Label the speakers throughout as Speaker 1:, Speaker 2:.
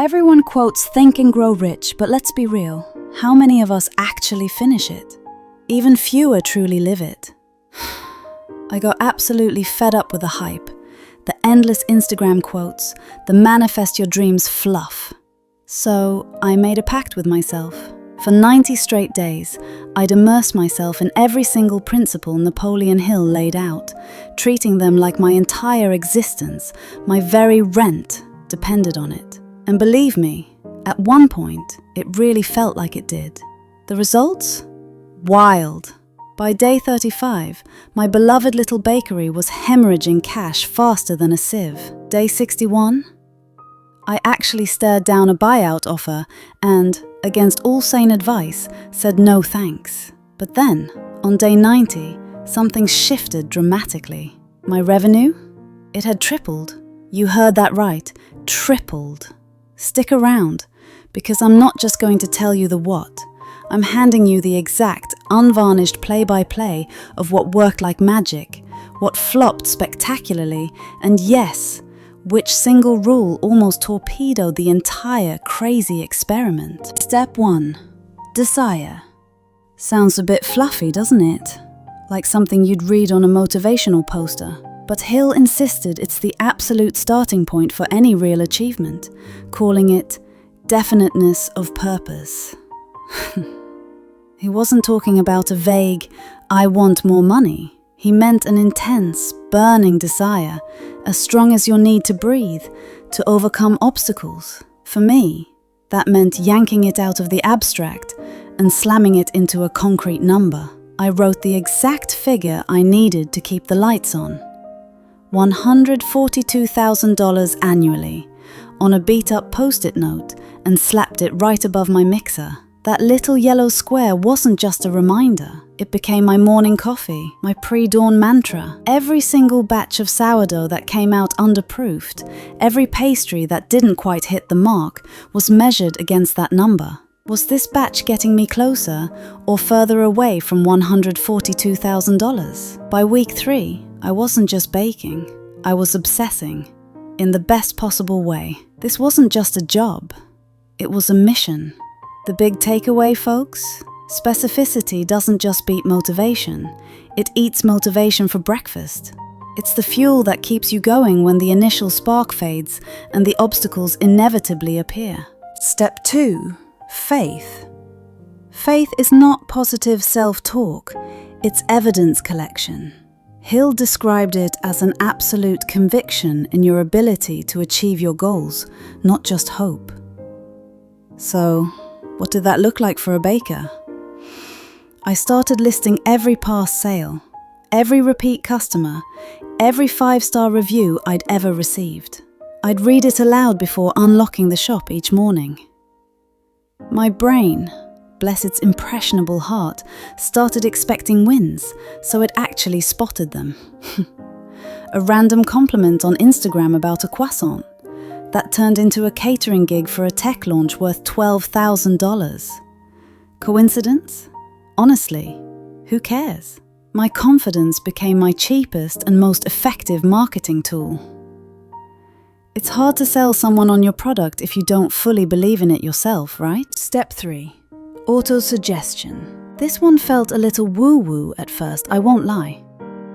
Speaker 1: Everyone quotes Think and Grow Rich, but let's be real. How many of us actually finish it? Even fewer truly live it. I got absolutely fed up with the hype, the endless Instagram quotes, the manifest your dreams fluff. So I made a pact with myself. For 90 straight days, I'd immerse myself in every single principle Napoleon Hill laid out, treating them like my entire existence, my very rent, depended on it. And believe me, at one point, it really felt like it did. The results? Wild. By day 35, my beloved little bakery was hemorrhaging cash faster than a sieve. Day 61, I actually stared down a buyout offer and, against all sane advice, said no thanks. But then, on day 90, something shifted dramatically. My revenue? It had tripled. You heard that right, tripled. Stick around, because I'm not just going to tell you the what. I'm handing you the exact, unvarnished play-by-play of what worked like magic, what flopped spectacularly, and yes, which single rule almost torpedoed the entire crazy experiment. Step 1. Desire. Sounds a bit fluffy, doesn't it? Like something you'd read on a motivational poster. But Hill insisted it's the absolute starting point for any real achievement, calling it definiteness of purpose. He wasn't talking about a vague, I want more money. He meant an intense, burning desire, as strong as your need to breathe, to overcome obstacles. For me, that meant yanking it out of the abstract and slamming it into a concrete number. I wrote the exact figure I needed to keep the lights on. $142,000 annually, on a beat-up post-it note, and slapped it right above my mixer. That little yellow square wasn't just a reminder. It became my morning coffee, my pre-dawn mantra. Every single batch of sourdough that came out underproofed, every pastry that didn't quite hit the mark, was measured against that number. Was this batch getting me closer or further away from $142,000? By week 3, I wasn't just baking, I was obsessing, in the best possible way. This wasn't just a job, it was a mission. The big takeaway, folks? Specificity doesn't just beat motivation, it eats motivation for breakfast. It's the fuel that keeps you going when the initial spark fades and the obstacles inevitably appear. Step 2. Faith. Faith is not positive self-talk, it's evidence collection. Hill described it as an absolute conviction in your ability to achieve your goals, not just hope. So, what did that look like for a baker? I started listing every past sale, every repeat customer, every 5-star review I'd ever received. I'd read it aloud before unlocking the shop each morning. My brain, bless its impressionable heart, started expecting wins, so it actually spotted them. A random compliment on Instagram about a croissant. That turned into a catering gig for a tech launch worth $12,000. Coincidence? Honestly, who cares? My confidence became my cheapest and most effective marketing tool. It's hard to sell someone on your product if you don't fully believe in it yourself, right? Step 3. Autosuggestion. This one felt a little woo-woo at first, I won't lie.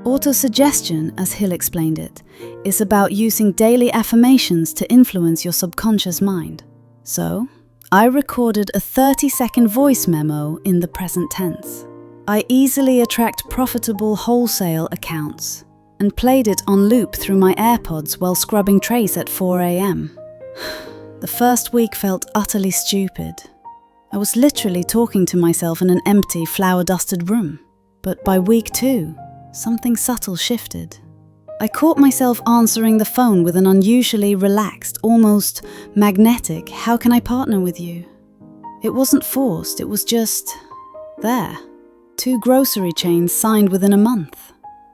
Speaker 1: Autosuggestion, as Hill explained it, is about using daily affirmations to influence your subconscious mind. So, I recorded a 30-second voice memo in the present tense. I easily attract profitable wholesale accounts and played it on loop through my AirPods while scrubbing trays at 4 a.m. The first week felt utterly stupid. I was literally talking to myself in an empty, flour-dusted room. But by week 2, something subtle shifted. I caught myself answering the phone with an unusually relaxed, almost magnetic, "How can I partner with you?" It wasn't forced, it was just there. 2 grocery chains signed within a month.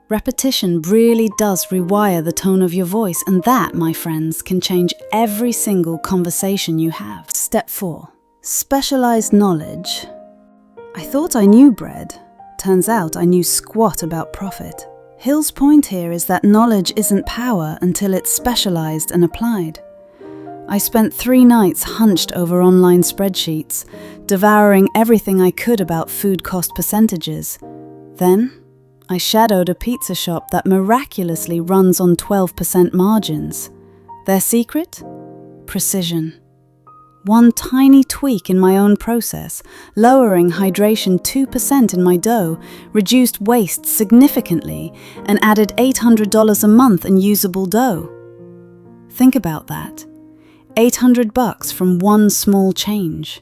Speaker 1: Repetition really does rewire the tone of your voice, and that, my friends, can change every single conversation you have. Step 4. Specialized knowledge. I thought I knew bread. Turns out I knew squat about profit. Hill's point here is that knowledge isn't power until it's specialized and applied. I spent 3 nights hunched over online spreadsheets, devouring everything I could about food cost percentages. Then, I shadowed a pizza shop that miraculously runs on 12% margins. Their secret? Precision. One tiny tweak in my own process, lowering hydration 2% in my dough, reduced waste significantly and added $800 a month in usable dough. Think about that. $800 from one small change.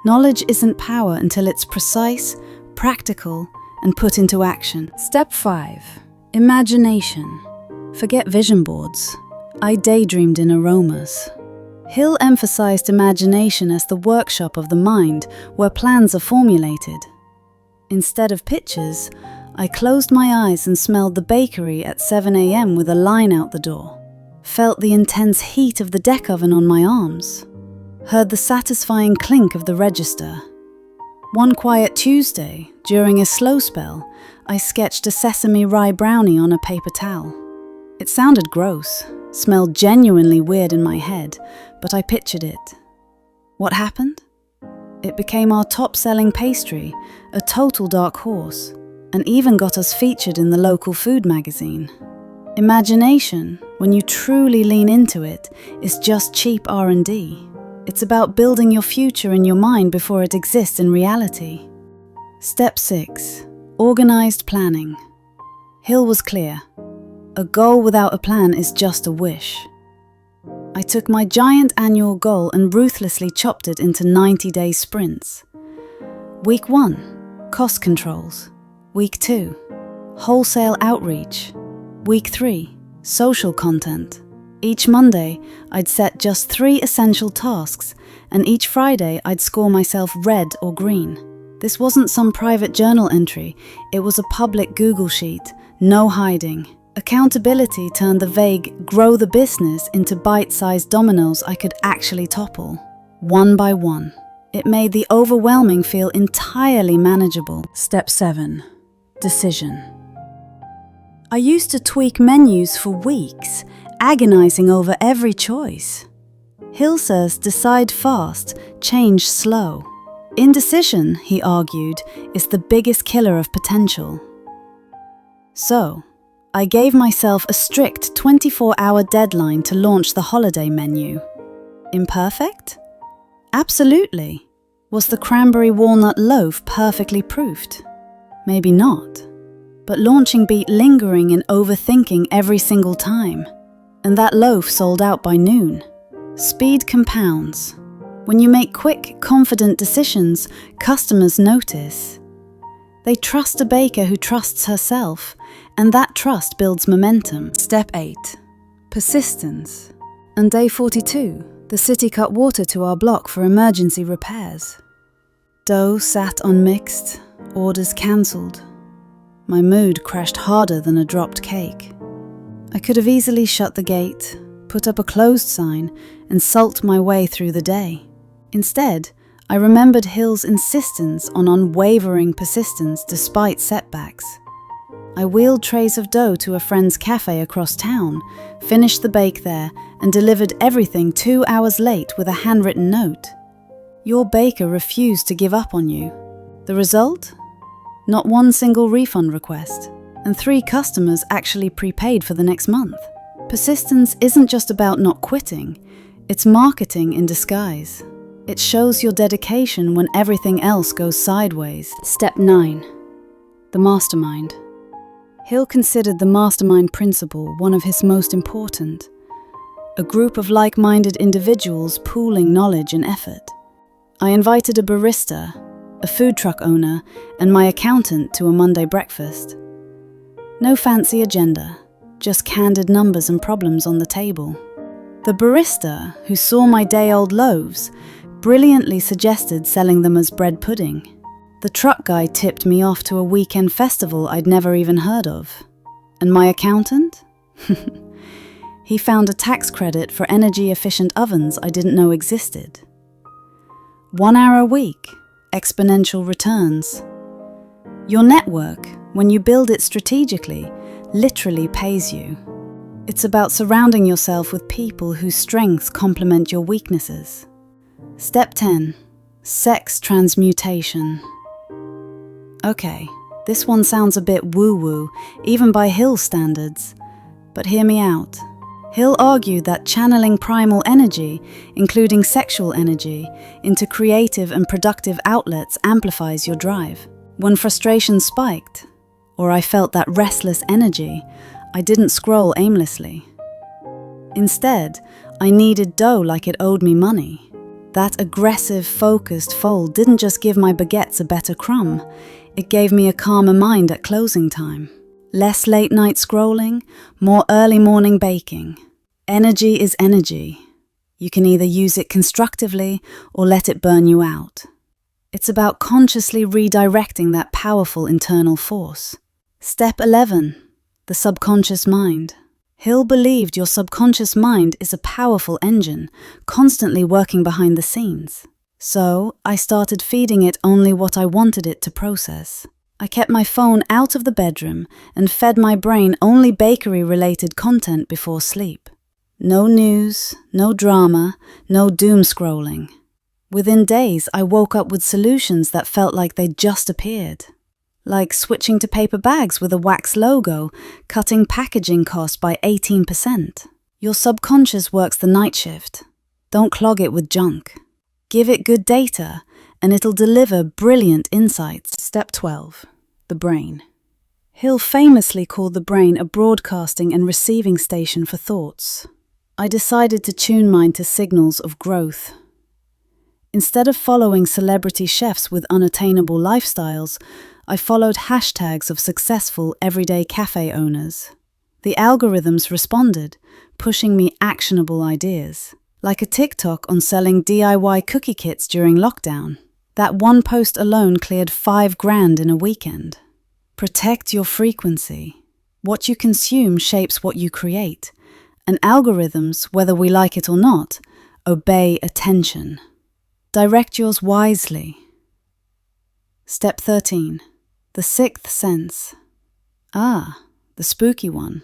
Speaker 1: Knowledge isn't power until it's precise, practical, and put into action. Step 5. Imagination. Forget vision boards. I daydreamed in aromas. Hill emphasized imagination as the workshop of the mind where plans are formulated. Instead of pictures, I closed my eyes and smelled the bakery at 7 a.m. with a line out the door. Felt the intense heat of the deck oven on my arms. Heard the satisfying clink of the register. One quiet Tuesday, during a slow spell, I sketched a sesame rye brownie on a paper towel. It sounded gross, smelled genuinely weird in my head, but I pictured it. What happened? It became our top-selling pastry, a total dark horse, and even got us featured in the local food magazine. Imagination, when you truly lean into it, is just cheap R&D. It's about building your future in your mind before it exists in reality. Step 6. Organized planning. Hill was clear. A goal without a plan is just a wish. I took my giant annual goal and ruthlessly chopped it into 90-day sprints. Week 1, cost controls. Week 2, wholesale outreach. Week 3, social content. Each Monday, I'd set just 3 essential tasks, and each Friday I'd score myself red or green. This wasn't some private journal entry, it was a public Google sheet, no hiding. Accountability turned the vague grow the business into bite-sized dominoes I could actually topple, one by one. It made the overwhelming feel entirely manageable. Step 7. Decision. I used to tweak menus for weeks, agonizing over every choice. Hill says decide fast, change slow. Indecision, he argued, is the biggest killer of potential. So, I gave myself a strict 24-hour deadline to launch the holiday menu. Imperfect? Absolutely. Was the cranberry walnut loaf perfectly proofed? Maybe not. But launching beat lingering and overthinking every single time. And that loaf sold out by noon. Speed compounds. When you make quick, confident decisions, customers notice. They trust a baker who trusts herself, and that trust builds momentum. Step 8. Persistence. On day 42, the city cut water to our block for emergency repairs. Dough sat unmixed, orders cancelled. My mood crashed harder than a dropped cake. I could have easily shut the gate, put up a closed sign, and sulked my way through the day. Instead, I remembered Hill's insistence on unwavering persistence despite setbacks. I wheeled trays of dough to a friend's cafe across town, finished the bake there, and delivered everything 2 hours late with a handwritten note. Your baker refused to give up on you. The result? Not one single refund request, and 3 customers actually prepaid for the next month. Persistence isn't just about not quitting, it's marketing in disguise. It shows your dedication when everything else goes sideways. Step 9. The mastermind. Hill considered the mastermind principle one of his most important. A group of like-minded individuals pooling knowledge and effort. I invited a barista, a food truck owner, and my accountant to a Monday breakfast. No fancy agenda, just candid numbers and problems on the table. The barista, who saw my day-old loaves, brilliantly suggested selling them as bread pudding. The truck guy tipped me off to a weekend festival I'd never even heard of. And my accountant? He found a tax credit for energy-efficient ovens I didn't know existed. 1 hour a week, exponential returns. Your network, when you build it strategically, literally pays you. It's about surrounding yourself with people whose strengths complement your weaknesses. Step 10. Sex transmutation. Okay, this one sounds a bit woo-woo, even by Hill standards. But hear me out. Hill argued that channeling primal energy, including sexual energy, into creative and productive outlets amplifies your drive. When frustration spiked, or I felt that restless energy, I didn't scroll aimlessly. Instead, I kneaded dough like it owed me money. That aggressive, focused fold didn't just give my baguettes a better crumb, it gave me a calmer mind at closing time. Less late-night scrolling, more early morning baking. Energy is energy. You can either use it constructively or let it burn you out. It's about consciously redirecting that powerful internal force. Step 11. The subconscious mind. Hill believed your subconscious mind is a powerful engine, constantly working behind the scenes. So, I started feeding it only what I wanted it to process. I kept my phone out of the bedroom and fed my brain only bakery-related content before sleep. No news, no drama, no doom scrolling. Within days, I woke up with solutions that felt like they'd just appeared. Like switching to paper bags with a wax logo, cutting packaging costs by 18%. Your subconscious works the night shift. Don't clog it with junk. Give it good data, and it'll deliver brilliant insights. Step 12. The brain. Hill famously called the brain a broadcasting and receiving station for thoughts. I decided to tune mine to signals of growth. Instead of following celebrity chefs with unattainable lifestyles, I followed hashtags of successful everyday cafe owners. The algorithms responded, pushing me actionable ideas. Like a TikTok on selling DIY cookie kits during lockdown. That one post alone cleared $5,000 in a weekend. Protect your frequency. What you consume shapes what you create. And algorithms, whether we like it or not, obey attention. Direct yours wisely. Step 13. The sixth sense. The spooky one.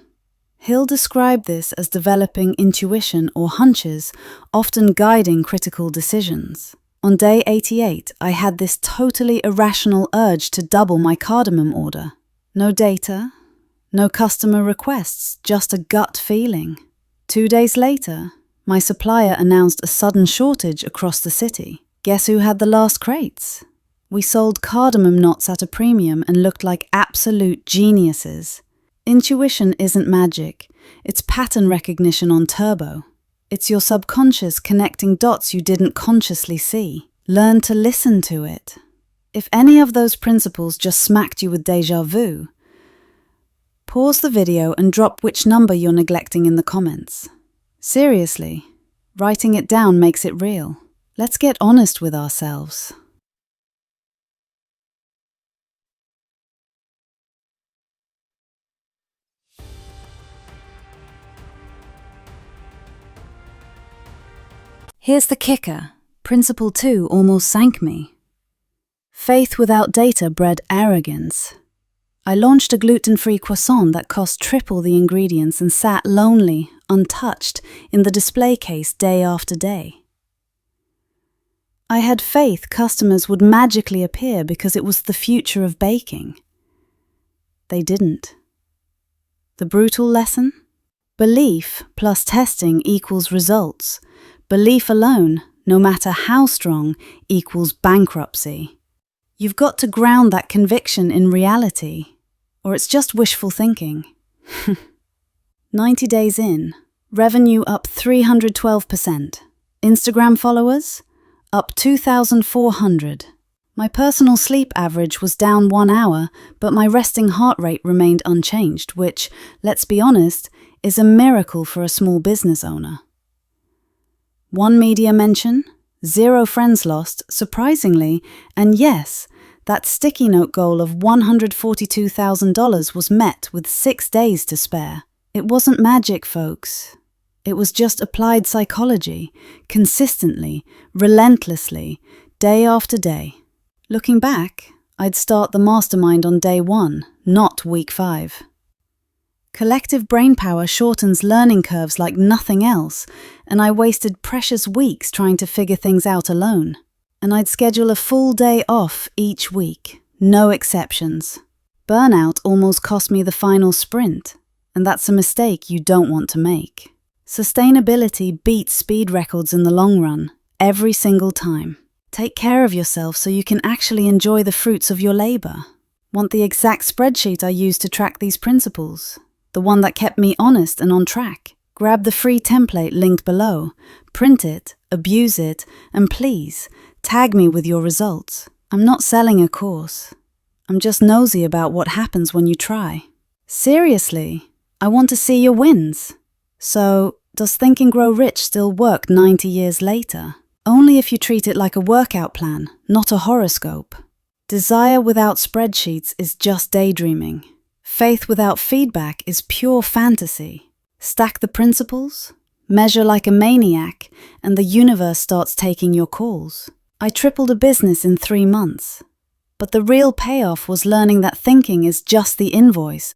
Speaker 1: Hill described this as developing intuition or hunches, often guiding critical decisions. On day 88, I had this totally irrational urge to double my cardamom order. No data, no customer requests, just a gut feeling. 2 days later, my supplier announced a sudden shortage across the city. Guess who had the last crates? We sold cardamom knots at a premium and looked like absolute geniuses. Intuition isn't magic, it's pattern recognition on turbo. It's your subconscious connecting dots you didn't consciously see. Learn to listen to it. If any of those principles just smacked you with déjà vu, pause the video and drop which number you're neglecting in the comments. Seriously, writing it down makes it real. Let's get honest with ourselves. Here's the kicker. Principle 2 almost sank me. Faith without data bred arrogance. I launched a gluten-free croissant that cost triple the ingredients and sat lonely, untouched, in the display case day after day. I had faith customers would magically appear because it was the future of baking. They didn't. The brutal lesson? Belief plus testing equals results. Belief alone, no matter how strong, equals bankruptcy. You've got to ground that conviction in reality, or it's just wishful thinking. 90 days in, revenue up 312%. Instagram followers up 2,400. My personal sleep average was down 1 hour, but my resting heart rate remained unchanged, which, let's be honest, is a miracle for a small business owner. 1 media mention, 0 friends lost, surprisingly, and yes, that sticky note goal of $142,000 was met with 6 days to spare. It wasn't magic, folks. It was just applied psychology, consistently, relentlessly, day after day. Looking back, I'd start the mastermind on day 1, not week 5. Collective brain power shortens learning curves like nothing else, and I wasted precious weeks trying to figure things out alone. And I'd schedule a full day off each week, no exceptions. Burnout almost cost me the final sprint, and that's a mistake you don't want to make. Sustainability beats speed records in the long run, every single time. Take care of yourself so you can actually enjoy the fruits of your labor. Want the exact spreadsheet I used to track these principles? The one that kept me honest and on track? Grab the free template linked below, print it, abuse it, and please, tag me with your results. I'm not selling a course. I'm just nosy about what happens when you try. Seriously, I want to see your wins. So, does Think and Grow Rich still work 90 years later? Only if you treat it like a workout plan, not a horoscope. Desire without spreadsheets is just daydreaming. Faith without feedback is pure fantasy. Stack the principles, measure like a maniac, and the universe starts taking your calls. I tripled a business in 3 months. But the real payoff was learning that thinking is just the invoice